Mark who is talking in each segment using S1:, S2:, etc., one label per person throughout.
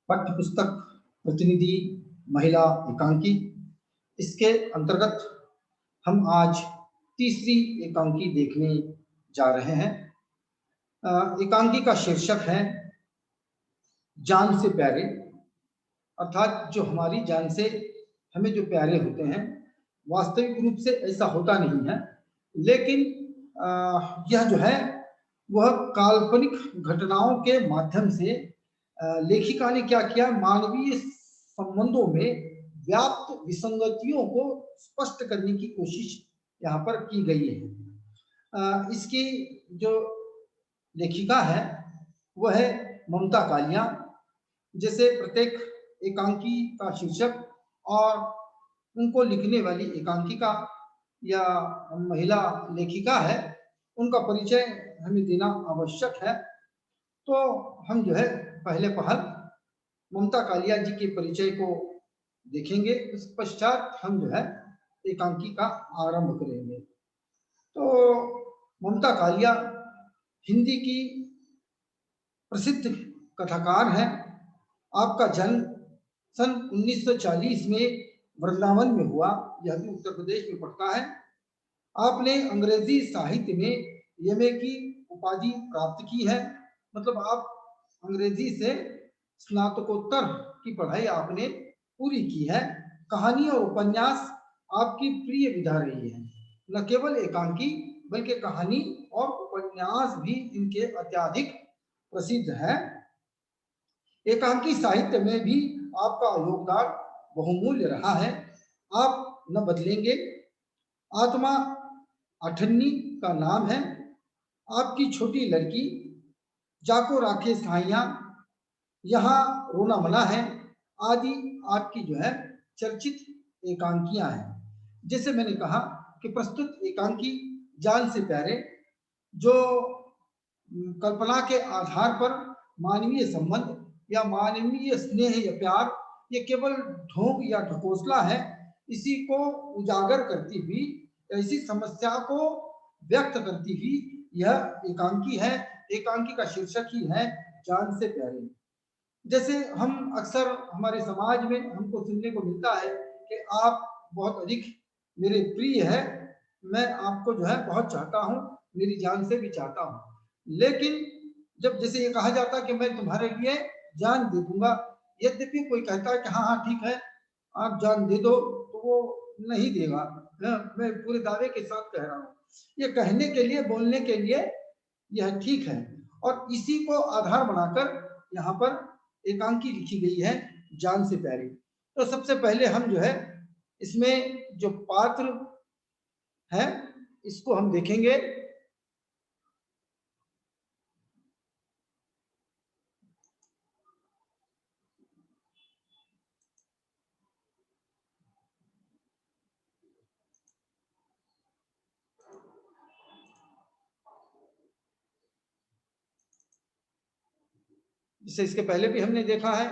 S1: पाठ्य पुस्तक प्रतिनिधि महिला एकांकी। इसके अंतर्गत हम आज तीसरी एकांकी देखने जा रहे हैं। एकांकी का शीर्षक है जान से प्यारे, अर्थात जो हमारी जान से हमें जो प्यारे होते हैं, वास्तविक रूप से ऐसा होता नहीं है, लेकिन यह जो है वह काल्पनिक घटनाओं के माध्यम से लेखिका ने क्या किया, मानवीय संबंधों में व्याप्त विसंगतियों को स्पष्ट करने की कोशिश यहाँ पर की गई है। इसकी जो लेखिका है वह है ममता कालिया। जैसे प्रत्येक एकांकी का शीर्षक और उनको लिखने वाली एकांकिका या महिला लेखिका है, उनका परिचय हमें देना आवश्यक है। तो हम जो है पहले पहल ममता कालिया जी के परिचय को देखेंगे, इस पश्चात हम जो है एकांकी का आरंभ करेंगे। तो ममता कालिया हिंदी की प्रसिद्ध कथाकार हैं। आपका जन्म सन 1940 में वृंदावन में हुआ, यह भी उत्तर प्रदेश में पड़ता है। आपने अंग्रेजी साहित्य में एमए की उपाधि प्राप्त की है, मतलब आप अंग्रेजी से स्नातकोत्तर की पढ़ाई आपने पूरी की है। कहानी और उपन्यास आपकी प्रिय विधा रही है। न केवल एकांकी बल्कि कहानी और उपन्यास भी इनके अत्यधिक प्रसिद्ध है। एकांकी साहित्य में भी आपका योगदान बहुमूल्य रहा है। आप न बदलेंगे, आत्मा अठन्नी का नाम है। आपकी छोटी लड़की, जाको राखे साइया, यहाँ रोना मना है आदि आपकी जो है चर्चित एकांकियां हैं। जैसे मैंने कहा कि प्रस्तुत एकांकी जान से प्यारे, जो कल्पना के आधार पर मानवीय संबंध या मानवीय स्नेह या प्यार, ये केवल ढोंग या ढकोसला है, इसी को उजागर करती हुई, ऐसी समस्या को व्यक्त करती हुई यह एकांकी है। एकांकी का शीर्षक ही है जान से प्यारे। जैसे हम अक्सर हमारे समाज में हमको सुनने को मिलता है कि आप बहुत अधिक मेरे प्रिय है, मैं आपको जो है बहुत चाहता हूँ, मेरी जान से भी चाहता हूँ। लेकिन जब जैसे ये कहा जाता है कि मैं तुम्हारे लिए जान दे दूंगा, यद्यपि कोई कहता है कि हाँ हाँ ठीक है आप जान दे दो, तो वो नहीं देगा। मैं पूरे दावे के साथ कह रहा हूँ, ये कहने के लिए, बोलने के लिए यह ठीक है, और इसी को आधार बनाकर यहाँ पर एकांकी लिखी गई है जान से प्यारी। तो सबसे पहले हम जो है इसमें जो पात्र है इसको हम देखेंगे। जिसे इसके पहले भी हमने देखा है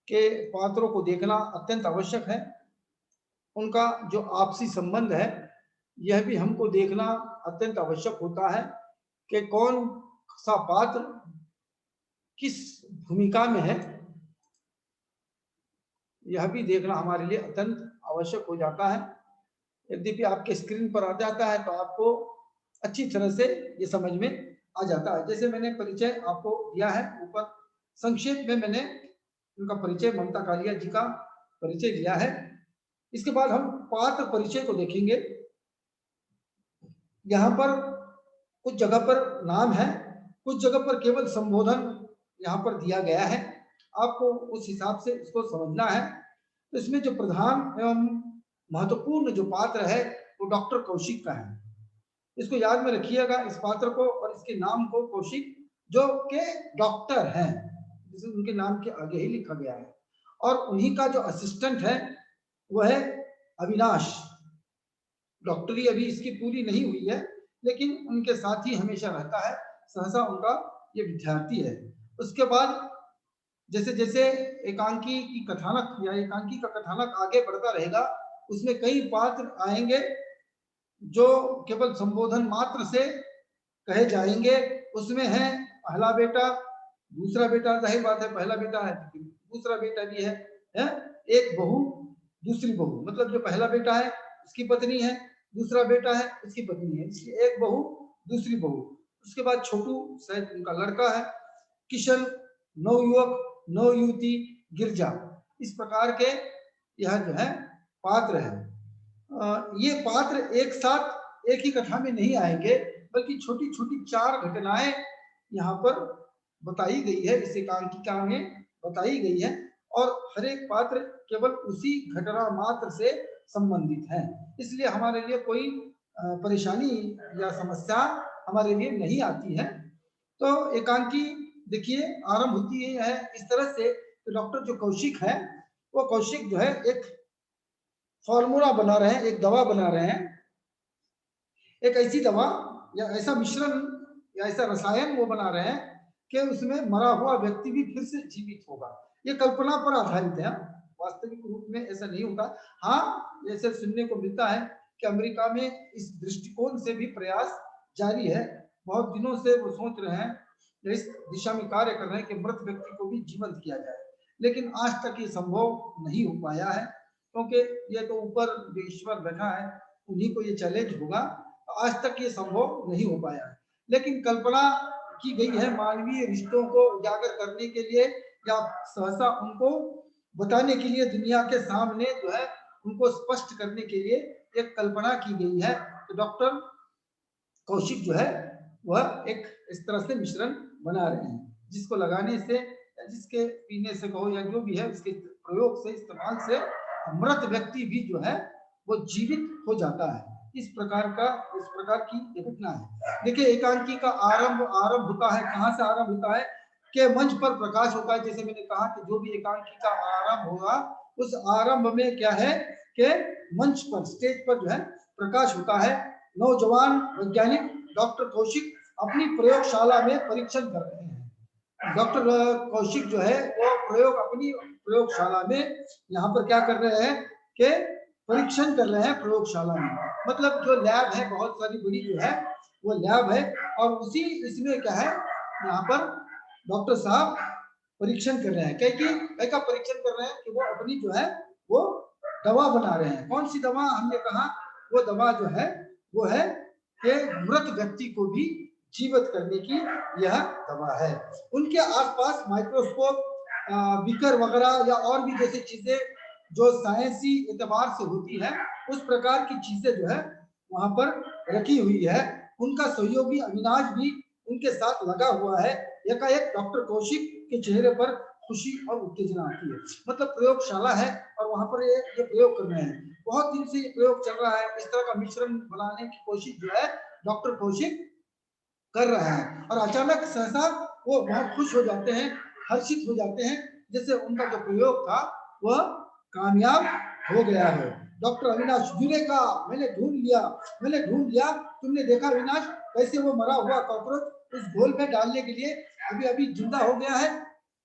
S1: कि पात्रों को देखना अत्यंत आवश्यक है। उनका जो आपसी संबंध है यह भी हमको देखना अत्यंत आवश्यक होता है कि कौन सा पात्र किस भूमिका में है, यह भी देखना हमारे लिए अत्यंत आवश्यक हो जाता है। यद्यपि आपके स्क्रीन पर आ जाता है तो आपको अच्छी तरह से ये समझ में आ जाता है। जैसे मैंने परिचय आपको दिया है ऊपर, संक्षेप में मैंने उनका परिचय, ममता कालिया जी का परिचय दिया है। इसके बाद हम पात्र परिचय को देखेंगे। यहाँ पर कुछ जगह पर नाम है, कुछ जगह पर केवल संबोधन यहाँ पर दिया गया है, आपको उस हिसाब से इसको समझना है। तो इसमें जो प्रधान एवं महत्वपूर्ण जो पात्र है वो डॉक्टर कौशिक का है। इसको याद में रखिएगा, इस पात्र को और इसके नाम को, कौशिक जो के डॉक्टर हैं, जिसे उनके नाम के आगे ही लिखा गया है। और उन्हीं का जो असिस्टेंट है वह है अविनाश। डॉक्टरी अभी इसकी पूरी नहीं हुई है, लेकिन उनके साथ ही हमेशा रहता है, सहसा उनका ये विद्यार्थी है। उसके बाद जैसे जैसे एकांकी की कथानक या एकांकी का कथानक आगे बढ़ता रहेगा, उसमें कई पात्र आएंगे जो केवल संबोधन मात्र से कहे जाएंगे। उसमें है पहला बेटा, दूसरा बेटा, जाहिर बात है पहला बेटा है, दूसरा बेटा भी है? एक बहू, दूसरी बहू, मतलब जो पहला बेटा है उसकी पत्नी है, दूसरा बेटा है उसकी पत्नी है, इसकी एक बहू, दूसरी बहू। उसके बाद छोटू, शायद उनका लड़का है, किशन, नवयुवक, नवयुवती, गिरजा। इस प्रकार के यह जो है पात्र है। ये पात्र एक साथ एक ही कथा में नहीं आएंगे, बल्कि छोटी छोटी 4 घटनाएं यहाँ पर बताई गई है, इस एकांकिका में बताई गई है, और हर एक पात्र केवल उसी घटना मात्र से संबंधित है। इसलिए हमारे लिए कोई परेशानी या समस्या हमारे लिए नहीं आती है। तो एकांकी देखिए आरंभ होती है इस तरह से, तो डॉक्टर जो कौशिक है, वो कौशिक जो है एक फॉर्मूला बना रहे हैं, एक दवा बना रहे हैं, एक ऐसी दवा या ऐसा मिश्रण या ऐसा रसायन वो बना रहे हैं कि उसमें मरा हुआ व्यक्ति भी फिर से जीवित होगा। ये कल्पना पर आधारित है, वास्तविक रूप में ऐसा नहीं होता। हाँ, जैसे सुनने को मिलता है कि अमेरिका में इस दृष्टिकोण से भी प्रयास जारी है, बहुत दिनों से वो सोच रहे हैं, इस दिशा में कार्य कर रहे हैं कि मृत व्यक्ति को भी जीवंत किया जाए, लेकिन आज तक ये संभव नहीं हो पाया है, क्योंकि ये तो ऊपर जो ईश्वर बैठा है उन्हीं को ये चैलेंज होगा। आज तक ये संभव नहीं हो पाया है, लेकिन कल्पना की गई है मानवीय रिश्तों को उजागर करने के लिए, या सहसा उनको बताने के लिए, दुनिया के सामने जो है उनको स्पष्ट करने के लिए एक कल्पना की गई है। तो डॉक्टर कौशिक जो है वह एक इस तरह से मिश्रण बना रहे हैं, जिसको लगाने से, जिसके पीने से कहो या जो भी है, उसके प्रयोग से, इस्तेमाल से मृत व्यक्ति भी जो है वो जीवित हो जाता है। इस प्रकार की एक घटना है। देखिए एकांकी का आरंभ होता है, कहाँ से आरंभ होता है कि मंच पर प्रकाश होता है। जैसे मैंने कहा कि जो भी एकांकी का आरंभ होगा, उस आरंभ में क्या है कि मंच पर, स्टेज पर जो है प्रकाश होता है। नौजवान वैज्ञानिक डॉक्टर कौशिक अपनी प्रयोगशाला में परीक्षण कर रहे हैं। डॉक्टर कौशिक जो है वो अपनी प्रयोगशाला में यहाँ पर क्या कर रहे हैं कि परीक्षण कर रहे हैं प्रयोगशाला में, मतलब जो लैब है बहुत सारी बड़ी जो है वो लैब है, और उसी इसमें क्या है यहाँ पर डॉक्टर साहब परीक्षण कर रहे हैं। क्या परीक्षण कर रहे हैं कि वो अपनी जो है वो दवा बना रहे हैं। कौन सी दवा? हमने कहा वो दवा जो है वो है कि मृत व्यक्ति को भी जीवित करने की यह दवा है। उनके आसपास माइक्रोस्कोप, बीकर वगैरह या और भी जैसी चीजें जो साइंसी एतबार से होती है, उस प्रकार की चीजें जो है वहां पर रखी हुई है। उनका सहयोगी अविनाश भी उनके साथ लगा हुआ है। एकाएक डॉक्टर कौशिक के चेहरे पर खुशी और उत्तेजना आती है, मतलब प्रयोगशाला है और वहां पर ये प्रयोग कर रहे हैं। बहुत दिन से ये प्रयोग चल रहा है, इस तरह का मिश्रण बनाने की कोशिश जो है डॉक्टर कौशिक कर रहा है, और अचानक सहसा वो बहुत खुश हो जाते हैं, हर्षित हो जाते हैं, जैसे उनका जो प्रयोग था वह कामयाब हो गया है। डॉक्टर अविनाश यूरेका, मैंने ढूंढ लिया। तुमने देखा अविनाश कैसे वो मरा हुआ कॉकरोच उस घोल में डालने के लिए अभी अभी जिंदा हो गया है।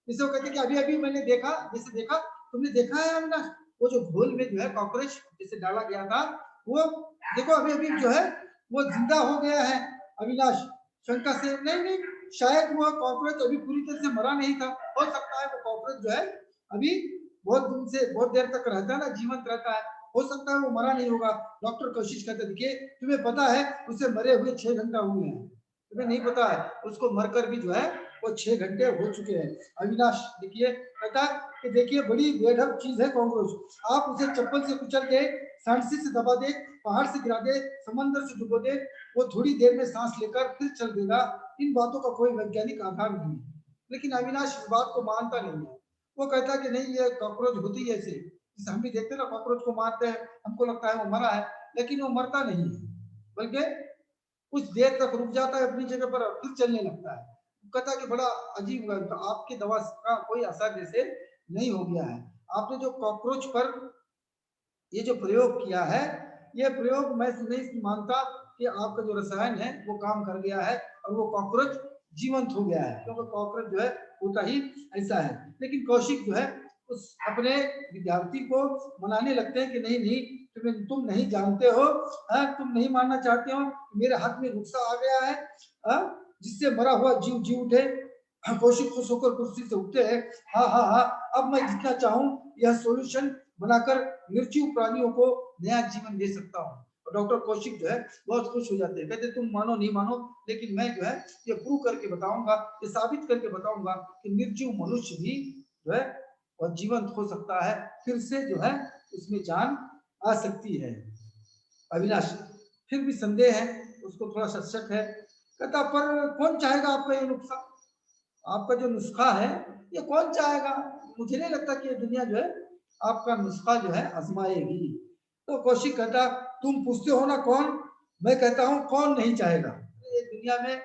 S1: इसे वो कहते कि अभी अभी मैंने देखा, जैसे देखा, तुमने देखा है अविनाश वो जो घोल में जो है कॉकरोच जैसे डाला गया था, वो देखो अभी अभी जो है वो जिंदा हो गया है। अविनाश शंका से, नहीं, शायद वो कॉकरोच अभी पूरी तरह से मरा नहीं था, हो सकता है वो कॉकरोच जो है अभी बहुत दिन से बहुत देर तक रहता है ना, जीवंत रहता है, हो सकता है वो मरा नहीं होगा। डॉक्टर कोशिश करते, देखिए तुम्हें पता है उसे मरे हुए 6 घंटा हुए हैं, तुम्हें नहीं पता है उसको मरकर भी जो है वो 6 घंटे हो चुके हैं। अविनाश देखिए कहता कि देखिए बड़ी बेढप चीज है कॉकरोच, आप उसे चप्पल से कुचल दे, सांसी से दबा दे, पहाड़ से गिरा दे, समंदर से डुबो दे, वो थोड़ी देर में सांस लेकर फिर चल देगा। इन बातों का कोई वैज्ञानिक आधार नहीं है। लेकिन अविनाश इस बात को मानता नहीं है। वो कहता कि नहीं, ये कॉकरोच होती है ऐसे, जैसे हम भी देखते हैं ना कॉकरोच को मारते हैं, हमको लगता है वो मरा है, लेकिन वो मरता नहीं है, बल्कि कुछ देर तक रुक जाता है अपनी जगह पर और फिर चलने लगता है। कहता कि बड़ा अजीब हुआ, तो आपकी दवा का कोई असर जैसे नहीं हो गया है। आपने जो कॉकरोच पर ये जो प्रयोग किया है, ये प्रयोग मैं नहीं मानता कि आपका जो रसायन है वो काम कर गया है और वो कॉकरोच जीवंत हो गया है, क्योंकि कॉकरोच जो है होता ही ऐसा है। लेकिन कौशिक जो है उस अपने विद्यार्थी को मनाने लगते हैं कि नहीं, तुम नहीं जानते हो, तुम नहीं मानना चाहते हो, मेरे हाथ में नुस्खा आ गया है जिससे मरा हुआ जीव जी उठे। कौशिक खुश होकर कुर्सी से उठते हैं। हाँ हाँ हाँ, अब मैं जितना चाहूं यह सॉल्यूशन बनाकर निर्जीव प्राणियों को नया जीवन दे सकता हूँ। और डॉक्टर कौशिक जो है बहुत खुश हो जाते हैं, कहते तुम मानो नहीं मानो, लेकिन मैं जो है ये प्रूव करके बताऊंगा, ये साबित करके बताऊंगा कि निर्जीव मनुष्य भी जो है और जीवंत हो सकता है, फिर से जो है उसमें जान आ सकती है। अविनाश फिर भी संदेह है, उसको थोड़ा सा शक है, कहता पर कौन चाहेगा आपका ये नुस्खा, आपका जो नुस्खा है ये कौन चाहेगा, मुझे नहीं लगता कि ये दुनिया जो है आपका नुस्खा जो है आजमाएगी। तो कौशिक कहता तुम पूछते हो ना कौन, मैं कहता हूँ कौन नहीं चाहेगा, ये दुनिया में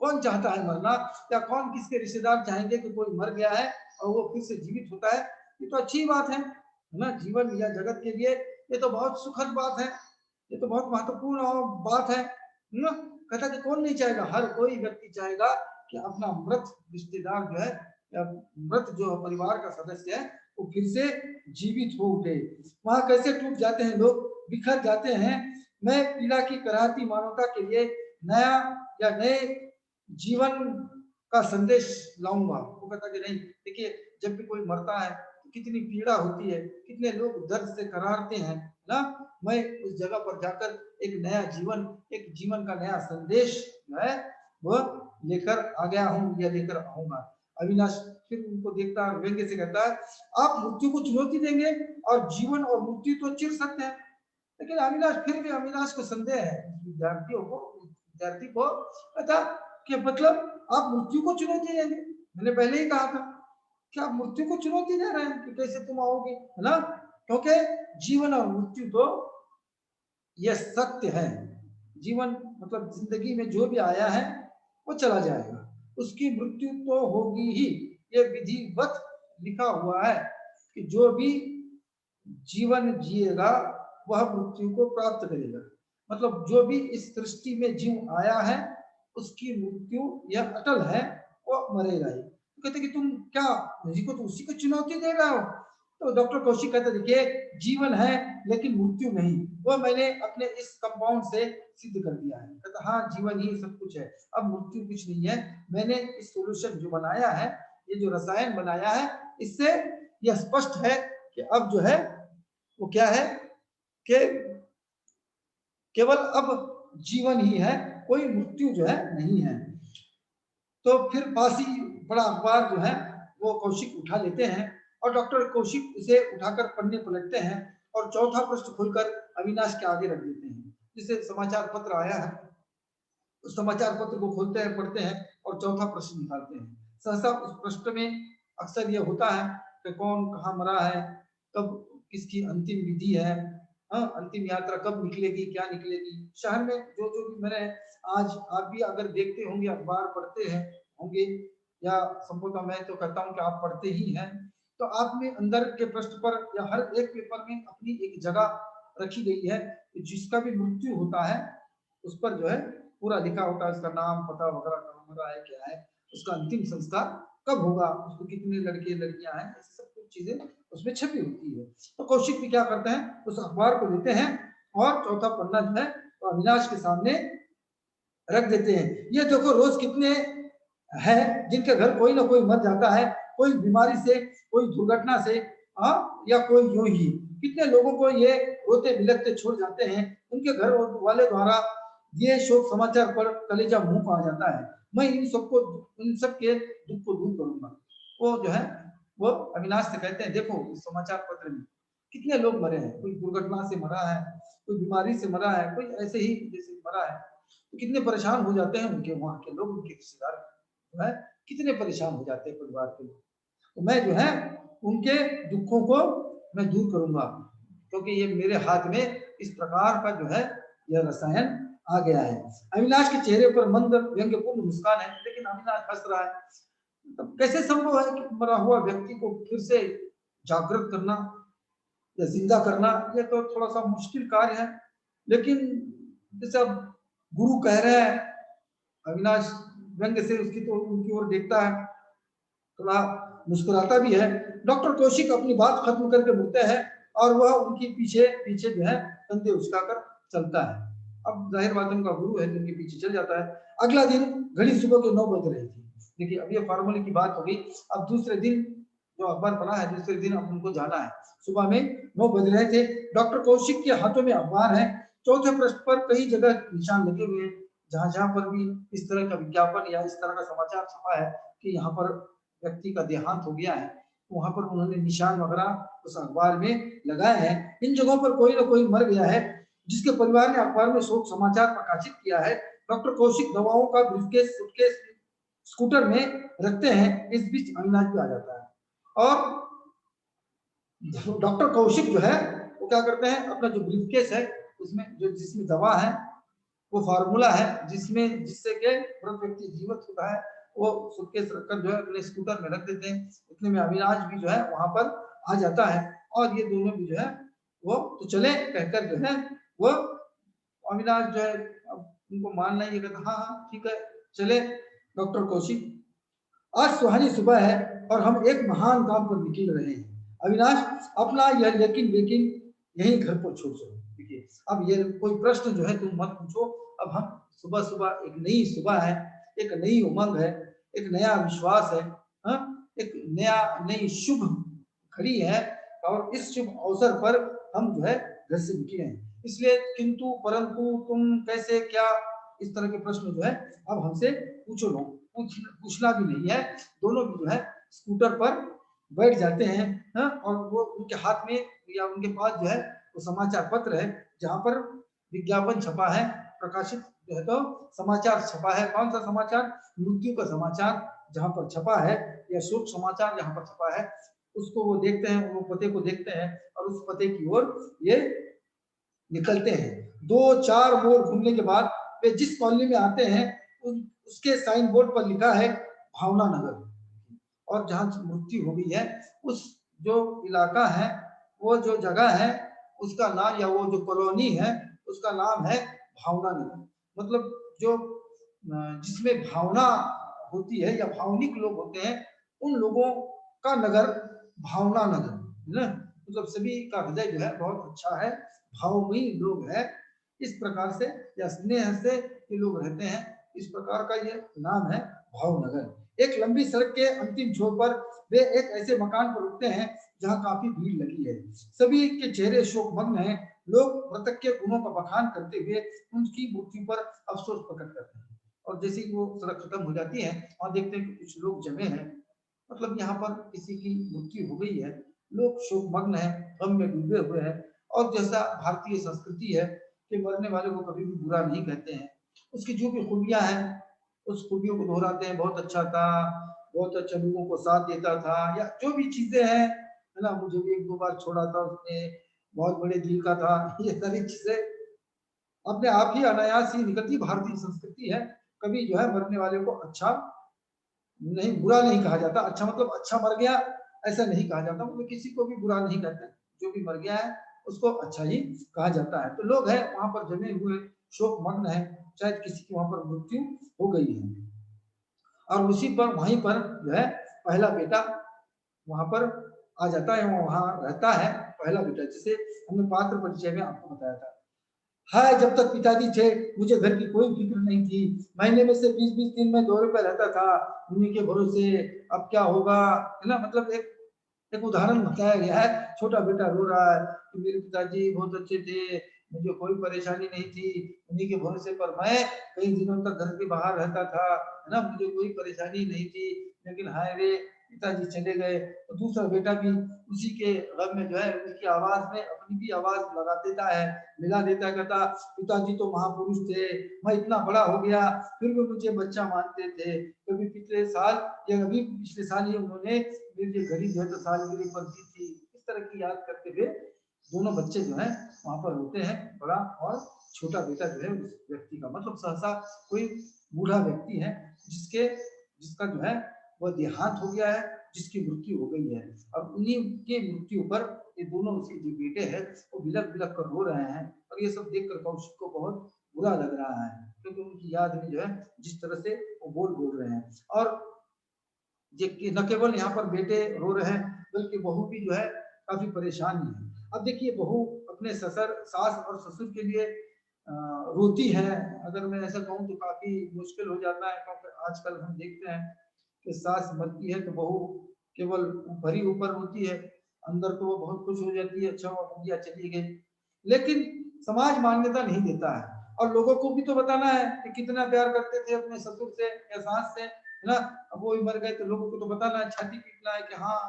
S1: कौन चाहता है मरना, या कौन किसके रिश्तेदार चाहेंगे कि कोई मर गया है और वो फिर से जीवित होता है, ये तो अच्छी बात है ना, जीवन या जगत के लिए ये तो बहुत सुखद बात है, ये तो बहुत महत्वपूर्ण बात है ना। कहता कि कौन नहीं चाहेगा, हर कोई व्यक्ति चाहेगा कि अपना मृत रिश्तेदार जो है या मृत जो परिवार का सदस्य है वो फिर से जीवित हो उठे। वहां कैसे टूट जाते हैं लोग, बिखर जाते हैं। मैं पीड़ा की कराहती मानवता के लिए नया या नए जीवन का संदेश लाऊंगा। वो कहता कि नहीं, देखिए जब भी कोई मरता है तो कितनी पीड़ा होती है, कितने लोग दर्द से करारते हैं ना, मैं उस जगह पर जाकर एक नया जीवन, एक जीवन का नया संदेश जो है वो लेकर आ गया हूँ या लेकर आऊंगा। अविनाश फिर उनको देखता है, व्यंग्य से कहता है आप मृत्यु को चुनौती देंगे और जीवन और मृत्यु तो चिर सकते हैं। लेकिन अविनाश फिर भी अविनाश को संदेह है, विद्यार्थी को अच्छा कि मतलब आप मृत्यु को चुनौती देंगे, मैंने पहले ही कहा था कि आप मृत्यु को चुनौती दे रहे हैं कि कैसे तुम आओगे, है ना, क्योंकि जीवन और मृत्यु तो यह सत्य है। जीवन मतलब जिंदगी में जो भी आया है वो चला जाएगा, उसकी मृत्यु तो होगी ही, ये विधिवत लिखा हुआ है कि जो भी जीवन जिएगा वह मृत्यु को प्राप्त करेगा। मतलब जो भी इस सृष्टि में जीव आया है उसकी मृत्यु यह अटल है, वो मरेगा ही। तो कहते कि तुम क्या मुझे को तो उसी को चुनौती दे रहे हो। तो डॉक्टर कौशिक कहते देखिए जीवन है लेकिन मृत्यु नहीं, वो मैंने अपने इस कंपाउंड से सिद्ध कर दिया है। कहता हाँ जीवन ही सब कुछ है, अब मृत्यु कुछ नहीं है। मैंने इस सॉल्यूशन जो बनाया है, ये जो रसायन बनाया है, इससे यह स्पष्ट है कि अब जो है वो क्या है कि केवल अब जीवन ही है, कोई मृत्यु जो है नहीं है। तो फिर पासी बड़ा अखबार जो है वो कौशिक उठा लेते हैं और डॉक्टर कौशिक इसे उठाकर पन्ने पलटते हैं और चौथा पृष्ठ खोलकर अविनाश के आगे रख देते हैं, जिसे समाचार पत्र आया है उस समाचार पत्र को खोलते हैं, पढ़ते हैं और चौथा प्रश्न निकालते हैं। सहसा उस प्रश्न में अक्सर यह होता है कि कौन कहाँ मरा है, कब किसकी अंतिम विधि है, हाँ अंतिम यात्रा कब निकलेगी, क्या निकलेगी। शहर में जो जो भी मैंने आज आप भी अगर देखते होंगे, अखबार पढ़ते हैं होंगे, या संभवतः मैं तो कहता हूँ कि आप पढ़ते ही हैं, तो आप में अंदर के पृष्ठ पर या हर एक पेपर में अपनी एक जगह रखी गई है, जिसका भी मृत्यु होता है उस पर जो है पूरा लिखा होता है, उसका नाम पता वगैरह, कहाँ मरा है, क्या है, उसका अंतिम संस्कार कब होगा, उसको कितने लड़के लड़कियां हैं, ऐसी सब कुछ चीजें उसमें छपी होती है। तो कौशिक भी क्या करते हैं, उस अखबार को लेते हैं और चौथा पन्ना जो है तो अविनाश के सामने रख देते हैं। ये देखो रोज कितने हैं जिनके घर कोई ना कोई मर जाता है, कोई बीमारी से, कोई दुर्घटना से, या कोई यूं ही, कितने लोगों को ये रोते बिलखते छोड़ जाते हैं, उनके घर वाले द्वारा ये शोक समाचार पर कलेजा मुंह को आ जाता है। मैं इन सबको, इन सब के दुख को दूर करूंगा। वो जो है वो अविनाश से कहते हैं देखो इस समाचार पत्र में कितने लोग मरे हैं, कोई दुर्घटना से मरा है, कोई बीमारी से मरा है, कोई ऐसे ही जैसे मरा है, तो कितने परेशान हो जाते हैं उनके वहां के लोग, उनके रिश्तेदार जो है कितने परेशान हो जाते हैं परिवार के लोग। तो मैं जो है उनके दुखों को मैं दूर करूंगा, क्योंकि ये मेरे हाथ में इस प्रकार का जो है यह रसायन आ गया है। अविनाश के चेहरे पर मंद व्यंग्यपूर्ण मुस्कान है, लेकिन अविनाश हंस रहा है। तो कैसे संभव है कि मरा हुआ व्यक्ति को फिर से जागृत करना या जिंदा करना, ये तो थोड़ा सा मुश्किल कार्य है। लेकिन जैसे अब गुरु कह रहे हैं, अविनाश व्यंग्य से उसकी तो उनकी ओर देखता है, थोड़ा मुस्कुराता भी है। डॉक्टर कौशिक अपनी बात खत्म करके मुड़ते हैं और वह उनके पीछे पीछे जो है कंधे उचकाकर चलता है। अब जाहिर बात उनका गुरु है, उनके पीछे चल जाता है। अगला दिन घड़ी सुबह के 9 बज रही थी। देखिए अब ये फॉर्मूले की बात हो गई। अब दूसरे दिन जो अखबार पढ़ा है, दूसरे दिन अब उनको जाना है। सुबह में 9 बज रहे थे, डॉक्टर कौशिक के हाथों में अखबार है। चौथे पृष्ठ पर कई जगह निशान लगे हुए हैं, जहां पर भी इस तरह का विज्ञापन या इस तरह का समाचार छपा है कि यहाँ पर व्यक्ति का देहांत हो गया है, वहां पर उन्होंने निशान वगैरह उस अखबार में लगाए हैं। इन जगहों पर कोई ना कोई मर गया है, जिसके परिवार ने अखबार में शोक समाचार प्रकाशित किया है। डॉक्टर कौशिक दवाओं का ब्रीफकेस सूटकेस स्कूटर में रखते हैं। इस बीच अविनाश भी आ जाता है और डॉक्टर कौशिक जो है वो क्या करते हैं, अपना जो ब्रीफकेस है उसमें जो जिसमें दवा है, वो फार्मूला है जिसमें जिससे के मृत व्यक्ति जीवित होता है, वो सूटकेस रखकर जो है अपने स्कूटर में रख देते हैं। इतने में अविनाश भी जो है वहां पर आ जाता है और ये दोनों भी जो है वो तो चले कहकर जो है वो अविनाश जो है अब उनको मानना ही कहता हाँ हाँ ठीक है चले। डॉक्टर कौशिक, आज सुहानी सुबह है और हम एक महान काम पर निकल रहे हैं। अविनाश, अपना यह लेकिन लेकिन यही घर पर छोड़ चलो। देखिए अब ये कोई प्रश्न जो है तुम मत पूछो। अब हम सुबह सुबह एक नई सुबह है, एक नई उमंग है, एक नया विश्वास है, हा? एक नया नई शुभ घड़ी है और इस शुभ अवसर पर हम जो है घर से निकले हैं। इसलिए किंतु परंतु तुम कैसे क्या इस तरह के प्रश्न जो है अब हमसे पूछो लो, पूछना भी नहीं है। दोनों भी जो है स्कूटर पर बैठ जाते हैं, हाँ? और वो उनके हाथ में या उनके पास जो है वो समाचार पत्र है जहां पर विज्ञापन छपा है, प्रकाशित जो है तो समाचार छपा है। कौन सा समाचार? मृत्यु का समाचार जहां पर छपा है या शोक समाचार जहां पर छपा है, उसको वो देखते हैं, वो पते को देखते हैं और उस पते की ओर ये निकलते हैं। 2-4 मोड़ घूमने के बाद वे जिस कॉलोनी में आते हैं उसके साइन बोर्ड पर लिखा है भावना नगर, और जहां मृत्यु हो गई है उस जो इलाका है, वो जो जगह है उसका नाम या वो जो कॉलोनी है उसका नाम है भावना नगर। मतलब जो जिसमें भावना होती है या भावनिक लोग होते हैं उन लोगों का नगर भावना नगर है ना। मतलब सभी का हृदय जो है बहुत अच्छा है, भावमयी लोग है, इस प्रकार से या स्नेह से ये लोग रहते हैं, इस प्रकार का ये नाम है भावनगर। एक लंबी सड़क के अंतिम छोर पर वे एक ऐसे मकान पर रुकते हैं जहां काफी भीड़ लगी है। सभी के चेहरे शोकमग्न हैं। लोग मृतक के गुणों का बखान करते हुए उनकी मृत्यु पर अफसोस प्रकट करते हैं। और जैसे ही वो सड़क खत्म हो जाती है और देखते हैं कि कुछ लोग जमे हैं, मतलब यहाँ पर किसी की मृत्यु हो गई है, लोग शोकमग्न है, गम में डूबे हुए हैं। और जैसा भारतीय संस्कृति है कि मरने वाले को कभी भी बुरा नहीं कहते हैं, उसकी जो भी खूबियां हैं उस खूबियों को दोहराते हैं। बहुत अच्छा था, बहुत अच्छा लोगों को साथ देता था, या जो भी चीजें हैं है ना, मुझे भी 1-2 बार छोड़ा था उसने, बहुत बड़े दिल का था, ये सारी चीजें अपने आप ही अनायास ही निकलती। भारतीय संस्कृति है, कभी जो है मरने वाले को अच्छा नहीं, बुरा नहीं कहा जाता। अच्छा मतलब अच्छा मर गया ऐसा नहीं कहा जाता, मतलब किसी को भी बुरा नहीं कहते, जो भी मर गया है उसको अच्छा ही कहा जाता है। तो लोग हैं वहां पर जमे हुए, शोकमग्न है, शायद किसी की वहां पर मृत्यु हो गई है। और उसी पर वहीं पर जो है पहला बेटा वहां पर आ जाता है, वहां रहता है पहला बेटा, जिसे हमने पात्र परिचय में आपको बताया था। हाय, जब तक पिताजी थे मुझे घर की कोई फिक्र नहीं थी। महीने में से 20-20 दिन में दौरे पर रहता था, उन्हीं के भरोसे। अब क्या होगा, है ना। मतलब एक एक उदाहरण बताया गया है। छोटा बेटा रो रहा है कि मेरे पिताजी बहुत अच्छे थे, मुझे कोई परेशानी नहीं थी, उन्हीं के भरोसे पर मैं कई दिनों तक घर के बाहर रहता था, है ना, मुझे कोई परेशानी नहीं थी। लेकिन हाय रे, पिताजी चले गए। तो दूसरा बेटा भी उसी के गम में जो है उसकी आवाज में अपनी भी आवाज लगा देता है, मिला देता है, कहता पिताजी तो महापुरुष थे, मैं इतना बड़ा हो गया फिर भी मुझे बच्चा मानते थे। कभी पिछले साल या अभी पिछले साल ही उन्होंने मेरे लिए घड़ी जो है तो सालगिरह पर दी थी। इस तरह की याद करते हुए दोनों बच्चे जो है वहां पर होते हैं, बड़ा और छोटा बेटा जो है उस व्यक्ति का। मतलब सहसा कोई बूढ़ा व्यक्ति है जिसका जो है वह देहांत हो गया है, जिसकी मृत्यु हो गई है। अब उन्हीं के मृत्यु पर ये दोनों उसके जो बेटे हैं वो बिलक बिलक कर रो रहे हैं। और ये सब देखकर कौशिक को बहुत बुरा लग रहा है, क्योंकि उनकी याद में जो है जिस तरह से वो बोल रहे हैं। और न केवल यहाँ पर बेटे रो रहे हैं बल्कि बहू भी जो है काफी परेशान है। अब देखिए बहू अपने ससुर सास और ससुर के लिए रोती है। अगर मैं ऐसा कहूँ तो काफी मुश्किल हो जाता है, क्योंकि आजकल हम देखते हैं कि सास मरती है तो बहू केवल भरी ऊपर होती है, अंदर तो वो बहुत खुश हो जाती है, अच्छा हुआ बुढ़िया चली गई। लेकिन समाज मान्यता नहीं देता है, और लोगों को भी तो बताना है कि कितना प्यार करते थे अपने ससुर से या सास से, है ना। अब वो ही मर गए तो लोगों को तो बताना है, छाती पीटना है कि हाँ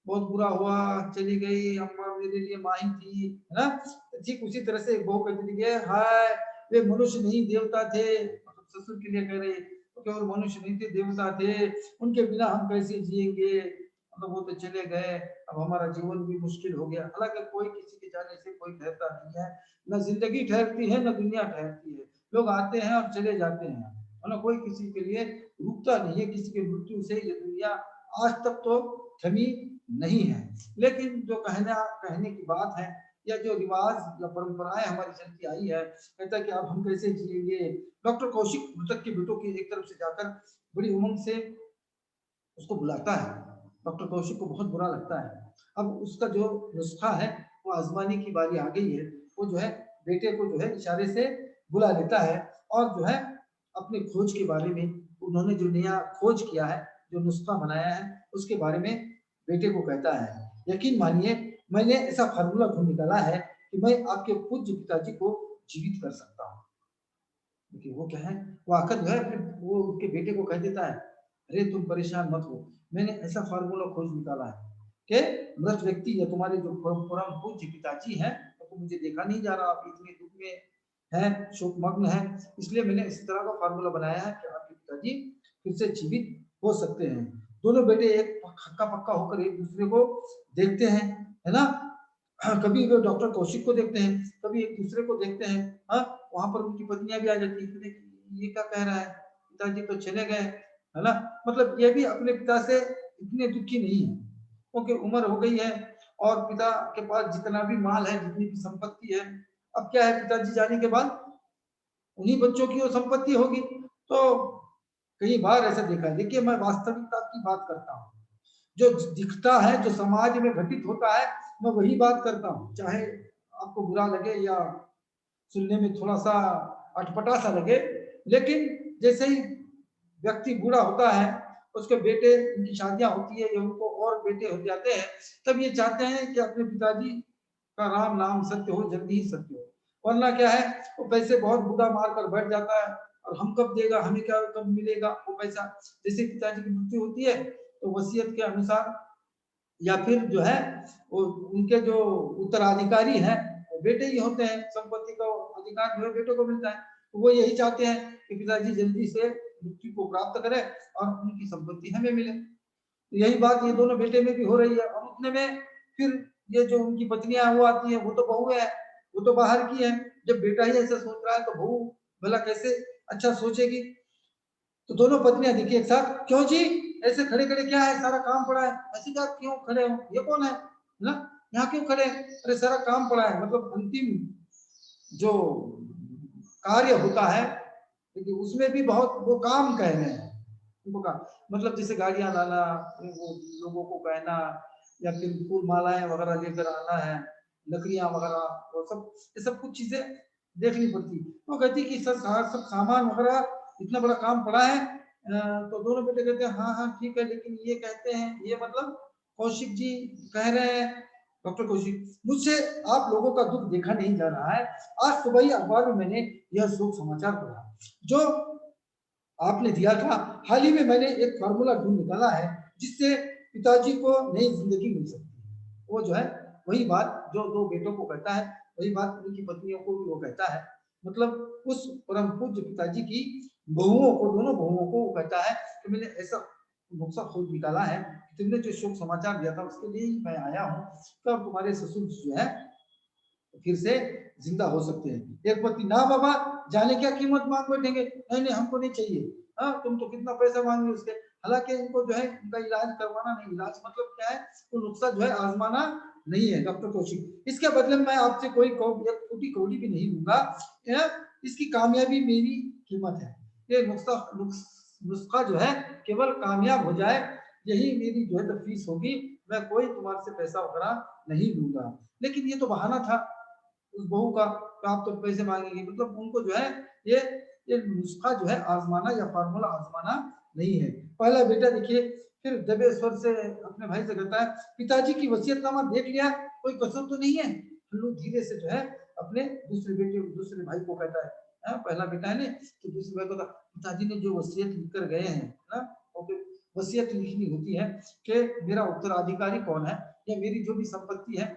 S1: बहुत बुरा हुआ, चली गई अम्मा, मेरे लिए माही थी, है ना। ठीक उसी तरह से बहू कहती थी हाय वे मनुष्य नहीं देवता थे, मतलब ससुर के लिए कह रही, तो केवल मनुष्य नहीं थे देवता थे, उनके बिना हम कैसे जिएंगे, मतलब वो तो चले गए, अब हमारा जीवन भी मुश्किल हो गया। हालांकि कोई किसी के जाने से कोई ठहरता नहीं है, न जिंदगी ठहरती है न दुनिया ठहरती है, लोग आते हैं और चले जाते हैं, और न कोई किसी के लिए रुकता नहीं है। किसी के मृत्यु से ये दुनिया आज तक तो थमी नहीं है। लेकिन जो कहने की बात है, या जो रिवाज या परंपराएं हमारी चलती आई है, कहता है कि अब हम कैसे जिएंगे। डॉक्टर कौशिक मृतक के बेटों की एक तरफ से जाकर बड़ी उमंग से उसको बुलाता है। डॉक्टर कौशिक को बहुत बुरा लगता है। अब उसका जो नुस्खा है वो आजमाने की बारी आ गई है। वो जो है बेटे को जो है इशारे से बुला लेता है, और जो है अपने खोज के बारे में, उन्होंने जो नया खोज किया है, जो नुस्खा बनाया है, उसके बारे में बेटे को कहता है। यकीन मानिए मैंने ऐसा फार्मूला ढूंढ निकाला है कि मैं आपके पूज्य पिताजी को जीवित कर सकता हूँ। देखिए वो क्या है, वो आकर जो है अपने वो उसके बेटे को कह देता है, अरे तुम परेशान मत हो, मैंने ऐसा फार्मूला खोज निकाला है कि मृत व्यक्ति या तुम्हारे जो परम पूज्य पिताजी हैं, तो मुझे देखा नहीं जा रहा, आप इतने दुख में हैं, शोकमग्न हैं, इसलिए मैंने इस तरह का फार्मूला बनाया है कि आपके पिताजी फिर से जीवित हो सकते हैं। दोनों बेटे एक हक्का पक्का होकर एक दूसरे को देखते हैं, है ना। कभी वो डॉक्टर कौशिक को देखते हैं, कभी एक दूसरे को देखते हैं। हाँ, वहां पर उनकी पत्नियां भी आ जाती है, ये क्या कह रहा है, पिताजी तो चले गए, है ना। मतलब ये भी अपने पिता से इतने दुखी नहीं है, क्योंकि उम्र हो गई है, और पिता के पास जितना भी माल है, जितनी भी संपत्ति है, अब क्या है पिताजी जाने के बाद उन्हीं बच्चों की वो संपत्ति होगी। तो कई बार ऐसा देखा है। देखिए मैं वास्तविकता की बात करता हूँ, जो दिखता है, जो समाज में घटित होता है, मैं वही बात करता हूँ, चाहे आपको बुरा लगे या सुनने में थोड़ा सा अटपटा सा लगे। लेकिन जैसे ही व्यक्ति बूढ़ा होता है, उसके बेटे, उनकी शादियां होती है या उनको और बेटे हो जाते हैं, तब ये चाहते हैं कि अपने पिताजी का राम नाम सत्य हो, जल्दी ही सत्य हो। वरना क्या है, वो पैसे बहुत बूढ़ा मार कर बैठ जाता है, और हम कब देगा, हमें क्या कब मिलेगा वो पैसा। जैसे पिताजी की मृत्यु होती है तो वसीयत के अनुसार, या फिर जो है वो उनके जो उत्तराधिकारी हैं वो बेटे ही होते हैं, संपत्ति का अधिकार जो है बेटों को मिलता है। तो वो यही चाहते हैं कि पिताजी जल्दी से मृत्यु को प्राप्त करें और उनकी संपत्ति हमें मिले। तो यही बात ये दोनों बेटे में भी हो रही है। और उतने में फिर ये जो उनकी पत्नियां हैं वो आती है, वो तो बहू है, वो तो बाहर की है। जब बेटा ही ऐसा सोच रहा है तो बहू भला कैसे अच्छा सोचेगी। तो दोनों पत्नियां दिखी एक साथ, क्यों जी ऐसे खड़े खड़े, क्या है, सारा काम पड़ा है, ऐसी क्या क्यों खड़े हो, ये कौन है ना, यहाँ क्यों खड़े हैं? अरे सारा काम पड़ा है, मतलब अंतिम जो कार्य होता है, देखिए उसमें भी बहुत वो काम कह रहे हैं उनको का, मतलब जैसे गाड़ियां लाना, वो लोगों को कहना, या फिर फूल मालाएं वगैरह लेकर आना है, लकड़ियां वगैरह, वो सब, ये सब कुछ चीजें देखनी पड़ती। तो कहती कि सब सब सामान वगैरह इतना बड़ा काम पड़ा है। तो दोनों बेटे कहते हैं हाँ हाँ ठीक है, लेकिन ये कहते हैं, ये मतलब कौशिक जी कह रहे हैं, डॉक्टर कौशिक, मुझसे आप लोगों का दुख देखा नहीं जा रहा है। आज सुबह ही अखबार में मैंने यह शोक समाचार पढ़ा जो आपने दिया था। हाल ही में मैंने एक फार्मूला ढूंढ निकाला है जिससे पिताजी को नई जिंदगी मिल सकती है। वो जो है वही बात जो दो बेटों को कहता है, वही बात उनकी पत्नियों को भी वो कहता है। मतलब उस परम पूज्य पिताजी की बहुओं को, दोनों बहुओं को वो कहता है कि मैंने ऐसा नुस्खा खोज निकाला है, तुमने जो शोक समाचार दिया था उसके लिए ही मैं आया हूँ, तब तुम्हारे ससुर जो है फिर से जिंदा हो सकते हैं। एक पति, ना बाबा जाने क्या कीमत मांग बैठेंगे, नहीं नहीं हमको नहीं चाहिए, हाँ तुम तो कितना पैसा मांगे उसके। हालांकि इनको जो है उनका इलाज करवाना नहीं, इलाज मतलब क्या है, वो नुस्खा जो है आजमाना नहीं है डॉक्टर कौशिक, इसके बदले में मैं आपसे कोई टूटी कौड़ी भी नहीं लूंगा, इसकी कामयाबी मेरी कीमत है। ये नुस्खा जो है केवल कामयाब हो जाए, यही मेरी जो है फीस होगी, मैं कोई तुम्हारे से पैसा वगैरह नहीं लूंगा। लेकिन ये तो बहाना था उस बहू का, तो आप तो पैसे मांगेंगे, मतलब उनको जो है ये ये नुस्खा जो है आजमाना या फार्मूला आजमाना नहीं है। पहला बेटा देखिए फिर दबे स्वर से अपने भाई से कहता है, पिताजी की वसीयतनामा देख लिया, कोई कसर तो नहीं है? फिर धीरे से जो है अपने दूसरे भाई को कहता है, पहला बेटा है ना, तो दूसरे भाई को कहता, पिताजी ने जो वसीयत लिख कर गए हैं ना, वसीयत लिखनी होती है कि मेरा उत्तराधिकारी कौन है, या मेरी जो भी संपत्ति है।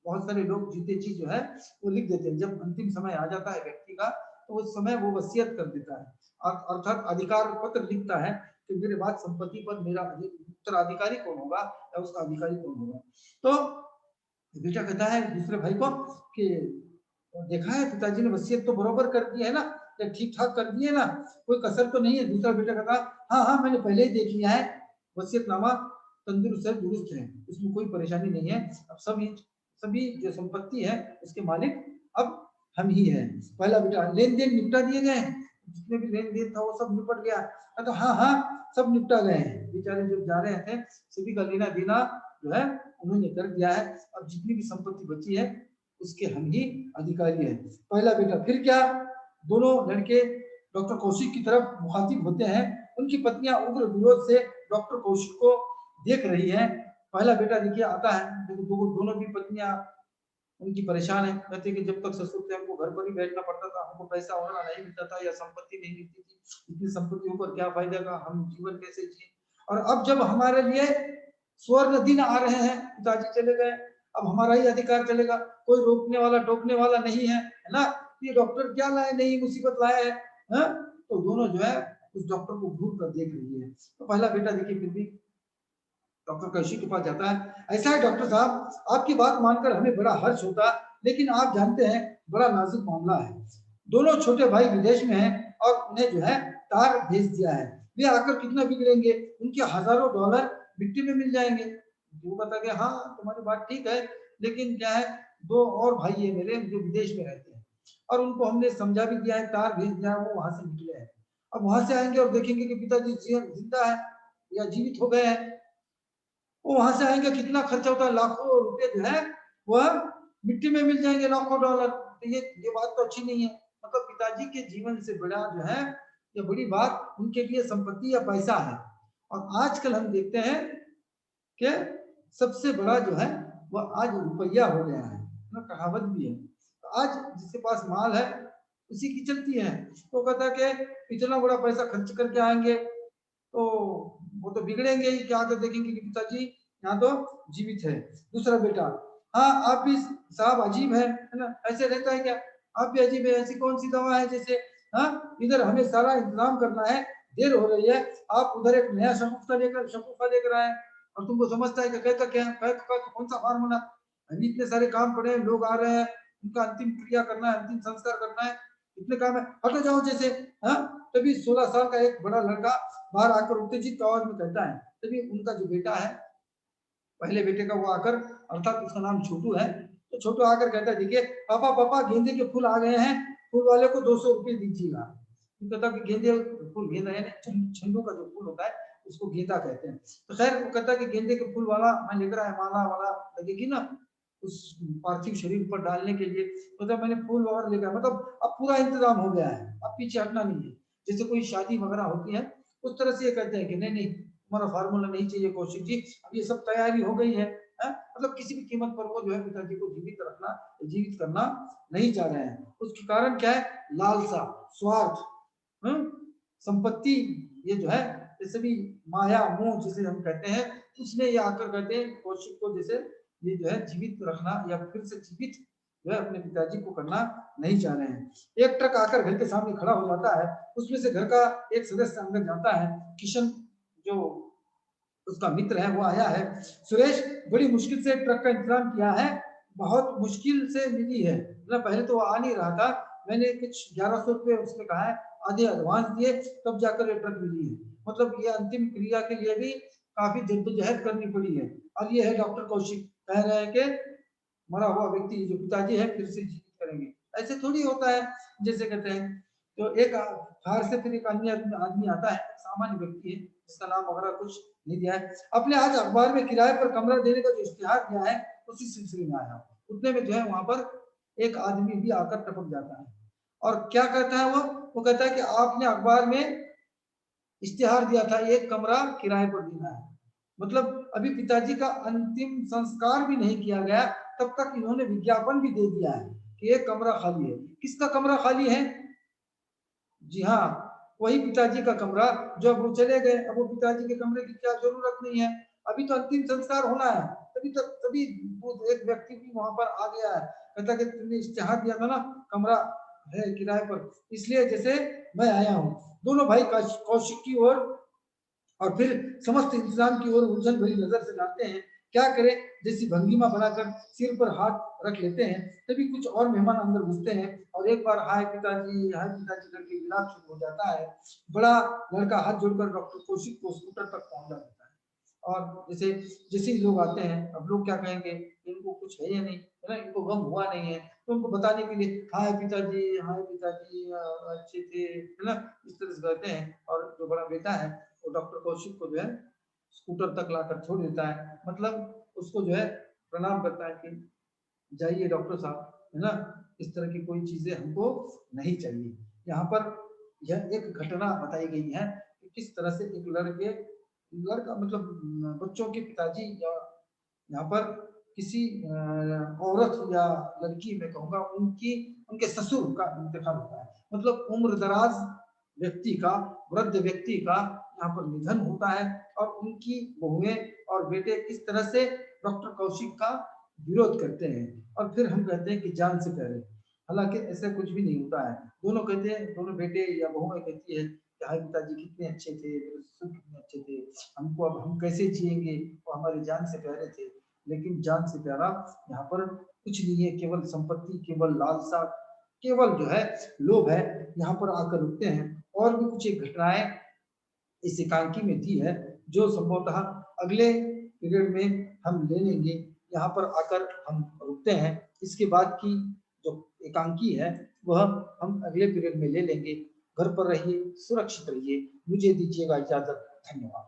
S1: बहुत सारे लोग जीते जी जो है वो लिख देते हैं, जब अंतिम समय आ जाता है व्यक्ति का तो उस समय वो वसीयत कर देता है, अर्थात अधिकार पत्र लिखता है कि मेरे बाद संपत्ति पर मेरा उत्तराधिकारी कौन होगा या उसका अधिकारी कौन होगा। तो बेटा कहता है दूसरे भाई को कि देखा है पिताजी ने वसीयत तो बरोबर कर दी है ना, ठीक ठाक कर दी है ना, कोई कसर तो नहीं है? दूसरा बेटा कहता, हाँ हाँ मैंने पहले ही देख लिया है, वसीयतनामा तंदुरुस्त है, दुरुस्त है, इसमें कोई परेशानी नहीं है। अब सभी जो संपत्ति है उसके मालिक अब हम ही हैं। पहला बेटा, लेन देन निपटा दिए गए, जितने भी लेन देन था वो सब निपट गया? तो हाँ हाँ सब निपटा गए हैं, बेचारे जब जा रहे थे सभी का लेना देना जो है उन्होंने कर दिया है, अब जितनी भी संपत्ति बची है उसके हम ही अधिकारी है। पहला बेटा फिर क्या, दोनों लड़के डॉक्टर कौशिक की तरफ मुखातिब होते हैं, उनकी पत्नियां उग्र विरोध से डॉक्टर कौशिक को देख रही है। पहला बेटा देखिए आता है, दोनों भी पत्नियां उनकी परेशान है, कहते कि जब तक ससुर थे हमको घर पर ही बैठना पड़ता था, हमको पैसा वगैरह नहीं मिलता था या संपत्ति नहीं मिलती थी, इतनी संपत्ति होकर क्या फायदा का, हम जीवन कैसे जिए। और अब जब हमारे लिए स्वर्ण दिन आ रहे हैं, पिताजी चले गए, अब हमारा ही अधिकार चलेगा, कोई रोकने वाला टोकने वाला नहीं है, है ना? ये डॉक्टर क्या लाए, नई मुसीबत लाया है, हा? तो दोनों जो है उस डॉक्टर को घूर कर देख रही है। तो पहला बेटा देखिए फिर भी डॉक्टर कौशिक के पास जाता है, ऐसा है डॉक्टर साहब, आपकी बात मानकर हमें बड़ा हर्ष होता, लेकिन आप जानते हैं बड़ा नाजुक मामला है, दोनों छोटे भाई विदेश में हैं और उन्हें जो है तार भेज दिया है, वे आकर कितना बिगड़ेंगे, उनके हजारों डॉलर मिट्टी में मिल जाएंगे। वो बता गया, हाँ तुम्हारी बात ठीक है, लेकिन क्या है, दो और भाई है मेरे जो विदेश में रहते हैं और उनको हमने समझा भी दिया है, तार भेज दिया है, वो वहां से निकले हैं, अब वहां से आएंगे और देखेंगे कि पिताजी जिंदा है या जीवित हो गए हैं, वो वहां से आएंगे, कितना खर्चा होता है, लाखों रुपए जो है वह मिट्टी में मिल जाएंगे, लाखों डॉलर। तो ये बात तो अच्छी नहीं है, मतलब पिताजी के जीवन से बड़ा जो है ये बड़ी बात उनके लिए संपत्ति या पैसा है। और आजकल हम देखते हैं कि सबसे बड़ा जो है वह आज रुपया हो गया है ना, कहावत भी है, तो आज जिसके पास माल है उसी की चलती है। तो कहता है कि इतना बड़ा पैसा खर्च करके आएंगे तो वो तो बिगड़ेंगे ही, क्या आकर देखेंगे कि पिताजी यहाँ तो जीवित है। दूसरा बेटा, हाँ आप भी साहब अजीब है ना, ऐसे रहता है क्या, आप भी अजीब है, ऐसी कौन सी दवा है जैसे, हाँ इधर हमें सारा इंतजाम करना है, देर हो रही है, आप उधर एक नया शगुफ्ता लेकर आए और तुमको समझता है कि कहता क्या कौन सा फार्मूला, अभी इतने सारे काम पड़े हैं, लोग आ रहे हैं, उनका अंतिम क्रिया करना है, अंतिम संस्कार करना है, इतने काम है, हटो जाओ जैसे। हाँ तभी 16 साल का एक बड़ा लड़का बाहर आकर उत्तेजित आवाज में कहता है, तभी उनका जो बेटा है पहले बेटे का वो आकर, अर्थात उसका नाम छोटू है, तो छोटू आकर कहता है, देखिए पापा पापा गेंदे के फूल आ गए हैं, फूल वाले को 200 रुपये दीजिएगा। कहता कि गेंदे फूल, गेंदा है झंडू का जो फूल होता है उसको गेंदा कहते हैं। तो खैर वो कहता है कि गेंदे के फूल वाला मैं लेकर आया, माला वाला लगेगी ना उस पार्थिव शरीर पर डालने के लिए, तो जब मैंने फूल वगैरह लेकर, मतलब अब पूरा इंतजाम हो गया है, अब पीछे हटना नहीं है, जैसे कोई शादी वगैरह होती है उस तरह से ये कहते हैं कि नहीं नहीं हमारा फार्मूला नहीं चाहिए कौशिक जी, अब ये सब तैयारी हो गई है, मतलब किसी भी कीमत पर वो जो है पिताजी को जीवित रखना, जीवित करना नहीं चाह रहे हैं। उसके कारण क्या है, लालसा, स्वार्थ, संपत्ति, ये जो है ये सभी माया मोह जिसे हम कहते हैं, उसने ये आकर कहते हैं कौशिक को जैसे ये जो है जीवित रखना या फिर से जीवित जो है अपने पिताजी को करना नहीं चाह रहे हैं। एक ट्रक आकर घर के सामने खड़ा हो जाता है, उसमें से घर का एक सदस्य अंदर जाता है, किशन जो उसका मित्र है वो आया है, सुरेश बड़ी मुश्किल से ट्रक का इंतजाम किया है, बहुत मुश्किल से मिली है, मतलब पहले तो वो आ नहीं रहा था, मैंने कुछ 1100 रुपये उसने कहा है, आधे एडवांस दिए तब जाकर ये ट्रक मिली है, मतलब ये अंतिम क्रिया के लिए भी काफी जद्दोजहद करनी पड़ी है। और ये है डॉक्टर कौशिक कह रहे हैं कि मरा हुआ व्यक्ति जो पिताजी है फिर से जीवित करेंगे, ऐसे थोड़ी होता है जैसे कहते हैं। तो एक बाहर से फिर एक अन्य आदमी आता है, सामान्य व्यक्ति है जिसका नाम वगैरह कुछ नहीं दिया है, अपने आज अखबार में किराए पर कमरा देने का जो इश्तिहार दिया है उसी सिलसिले में आया, उतने में जो है वहां पर एक आदमी भी आकर टपक जाता है और क्या कहता है वो कहता है कि आपने अखबार में इश्तिहार दिया था, एक कमरा किराए पर देना है। मतलब अभी पिताजी का अंतिम संस्कार भी नहीं किया गया, तब तक इन्होंने विज्ञापन भी दे दिया है कि एक कमरा खाली है। किसका कमरा खाली है? जी हाँ, वही पिताजी का कमरा। जो अब वो चले गए, अब वो पिताजी के कमरे की क्या जरूरत नहीं है। अभी तो अंतिम संस्कार होना है, तभी वो एक व्यक्ति भी वहां पर आ गया है, कहता कि तुमने इश्तिहार दिया था ना, कमरा है किराए पर, इसलिए जैसे मैं आया हूँ। दोनों भाई कौशिक की ओर और फिर समस्त इंतजाम की ओर उलझन भरी नजर से जाते हैं। क्या करें, जैसी भंगिमा बनाकर सिर पर हाथ रख लेते हैं। तभी कुछ और मेहमान अंदर घुसते हैं और एक बार हाय पिताजी करके विलाप शुरू हो जाता है। बड़ा लड़का हाथ जोड़कर डॉक्टर कौशिक को स्कूटर तक पहुंचा देता है। और जैसे जैसे ही लोग आते हैं, अब लोग क्या कहेंगे, इनको कुछ है या नहीं, है ना, इनको गम हुआ नहीं है, तो उनको बताने के लिए हाय पिताजी अच्छे थे, है ना, इस तरह से कहते हैं। और जो बड़ा बेटा है वो डॉक्टर कौशिक को जो है स्कूटर तक लाकर छोड़ देता है, मतलब उसको जो है प्रणाम करता है कि जाइए डॉक्टर साहब, है ना, इस तरह की कोई चीजें हमको नहीं चाहिए। यहाँ पर यह एक घटना बताई गई है कि किस तरह से एक लड़का मतलब बच्चों के पिताजी या यहाँ पर किसी औरत या लड़की मैं कहूँगा उनकी उनके ससुर का इंतकाल होता है। मतलब उम्र दराज व्यक्ति का, वृद्ध व्यक्ति का यहाँ पर निधन होता है और उनकी बहुएं और बेटे किस तरह से डॉक्टर कौशिक का विरोध करते हैं और फिर हम कहते हैं कि जान से प्यारे। हालांकि ऐसा कुछ भी नहीं होता है। दोनों कहते हैं, दोनों बेटे या बहुएं कहती है कि हाय पिताजी कितने अच्छे थे, मेरे ससुर कितने अच्छे थे, हमको अब हम कैसे जिएंगे, वो हमारी जान से प्यारे थे। लेकिन जान से प्यारा यहाँ पर कुछ नहीं है, केवल संपत्ति, केवल लालसा, केवल जो है लोभ है, यहाँ पर आकर रुकते हैं। और भी कुछ एक घटनाएं इस एकांकी में दी है जो संभवतः अगले पीरियड में हम ले लेंगे। यहाँ पर आकर हम रुकते हैं, इसके बाद की जो एकांकी है वह हम अगले पीरियड में ले लेंगे। घर पर रहिए, सुरक्षित रहिए, मुझे दीजिएगा इजाजत। धन्यवाद।